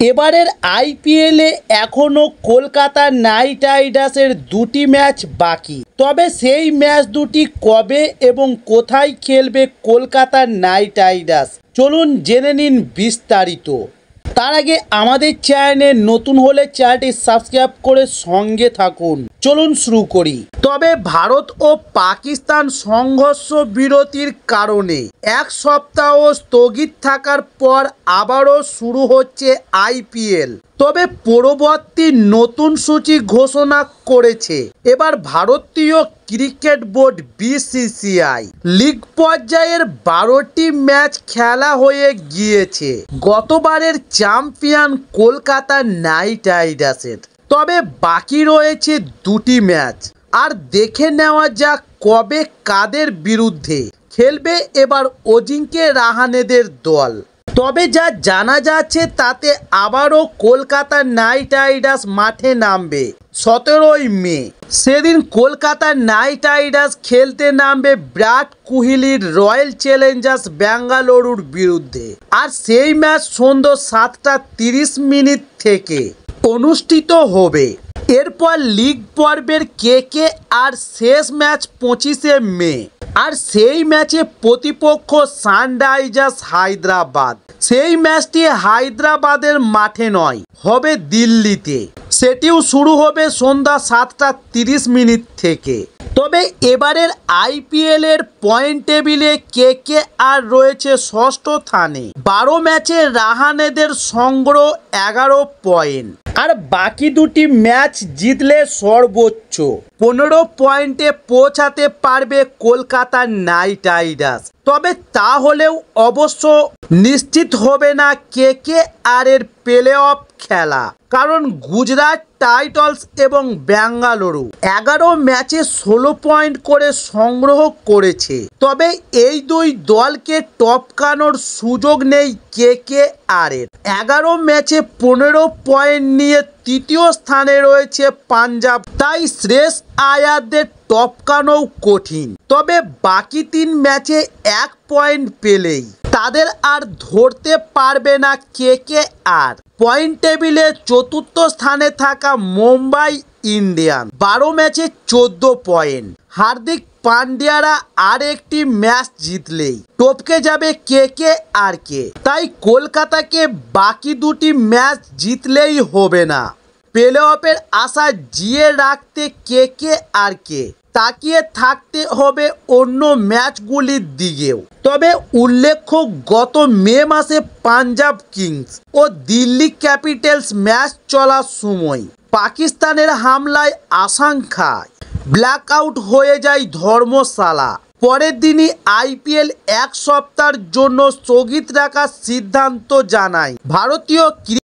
এবারের আইপিএলে এখনও কলকাতা নাইট রাইডার্সের দুটি ম্যাচ বাকি। তবে সেই ম্যাচ দুটি কবে এবং কোথায় খেলবে কলকাতা নাইট রাইডার্স, চলুন জেনে নিন বিস্তারিত। তার আগে আমাদের চ্যানেলে নতুন হলে চ্যানেলটি সাবস্ক্রাইব করে সঙ্গে থাকুন। চলুন শুরু করি। তবে ভারত ও পাকিস্তান সংঘর্ষ বিরতির কারণে এক সপ্তাহ স্থগিত থাকার পর আবারও শুরু হচ্ছে আইপিএল। তবে পরবর্তী নতুন সূচি ঘোষণা করেছে এবার ভারতীয় ক্রিকেট বোর্ড বিসিসিআই। লিগ পর্যায়ের 12টি ম্যাচ খেলা হয়ে গিয়েছে গতবারের চ্যাম্পিয়ন কলকাতা নাইট রাইডার্সের। তবে বাকি রয়েছে দুটি ম্যাচ। আর দেখে নেওয়া যাক কবে কাদের বিরুদ্ধে খেলবে এবার অজিঙ্ক্য রাহানেদের দল। তবে যা জানা যাচ্ছে তাতে আবারও কলকাতা নাইট রাইডার্স মাঠে নামবে 17ই মে। সেদিন কলকাতা নাইট রাইডার্স খেলতে নামবে বিরাট কোহলির রয়্যাল চ্যালেঞ্জার্স ব্যাঙ্গালুরুর বিরুদ্ধে। আর সেই ম্যাচ সন্ধ্যা 7:30 থেকে অনুষ্ঠিত হবে। এরপর লিগ পর্বের কেকেআর শেষ ম্যাচ 25শে মে। আর সেই ম্যাচে প্রতিপক্ষ সানরাইজার্স হায়দ্রাবাদ। সেই ম্যাচটি হায়দ্রাবাদের মাঠে নয়, হবে দিল্লিতে। সেটিও শুরু হবে সন্ধ্যা 7:30 থেকে। তবে এবারের আইপিএলের পয়েন্ট টেবিলে কেকেআর রয়েছে ষষ্ঠ স্থানে। 12 ম্যাচে রাহানেদের সংগ্রহ 11 পয়েন্ট। আর বাকি দুটি ম্যাচ জিতলে সর্বোচ্চ 15 পয়েন্টে পৌঁছাতে পারবে কলকাতা নাইট রাইডার্স। তবে তাহলেও অবশ্য নিশ্চিত হবে না কেকেআর এর প্লে অফ খেলা, কারণ গুজরাট টাইটান্স এবং বেঙ্গালুরু 11 ম্যাচে 16 পয়েন্ট করে সংগ্রহ করেছে। তবে এই দুই দলকে টপকানোর সুযোগ নেই কেকেআর এর। 11 ম্যাচে 15 পয়েন্ট নিয়ে তৃতীয় স্থানে রয়েছে পাঞ্জাব। তাই শ্রেয়স আয়ারদের টপকানোও কঠিন। তবে বাকি 3 ম্যাচে 1 পয়েন্ট পেলেই তাদের আর ধরতে পারবে না কেকেআর। পয়েন্ট টেবিলে চতুর্থ স্থানে থাকা মুম্বাই ইন্ডিয়ান 12 ম্যাচে 14 পয়েন্ট। হার্দিক পান্ডিয়ারা আর একটি ম্যাচ জিতলেই টপকে যাবে কেকেআরকে। তাই কলকাতাকে বাকি দুটি ম্যাচ জিতলেই হবে না। প্লে অফের আশা জিয়ে রাখতে কেকেআরকে তাকিয়ে থাকতে হবে অন্য ম্যাচগুলির দিকেও। তবে উল্লেখ্য, গত মে মাসে পাঞ্জাব কিংস ও দিল্লি ক্যাপিটালস ম্যাচ চলার সময় পাকিস্তানের হামলায় আশঙ্কায় ব্ল্যাকআউট হয়ে যায় ধর্মশালা। পরের দিনই আইপিএল 1 সপ্তাহের জন্য স্থগিত রাখার সিদ্ধান্ত জানায় ভারতীয়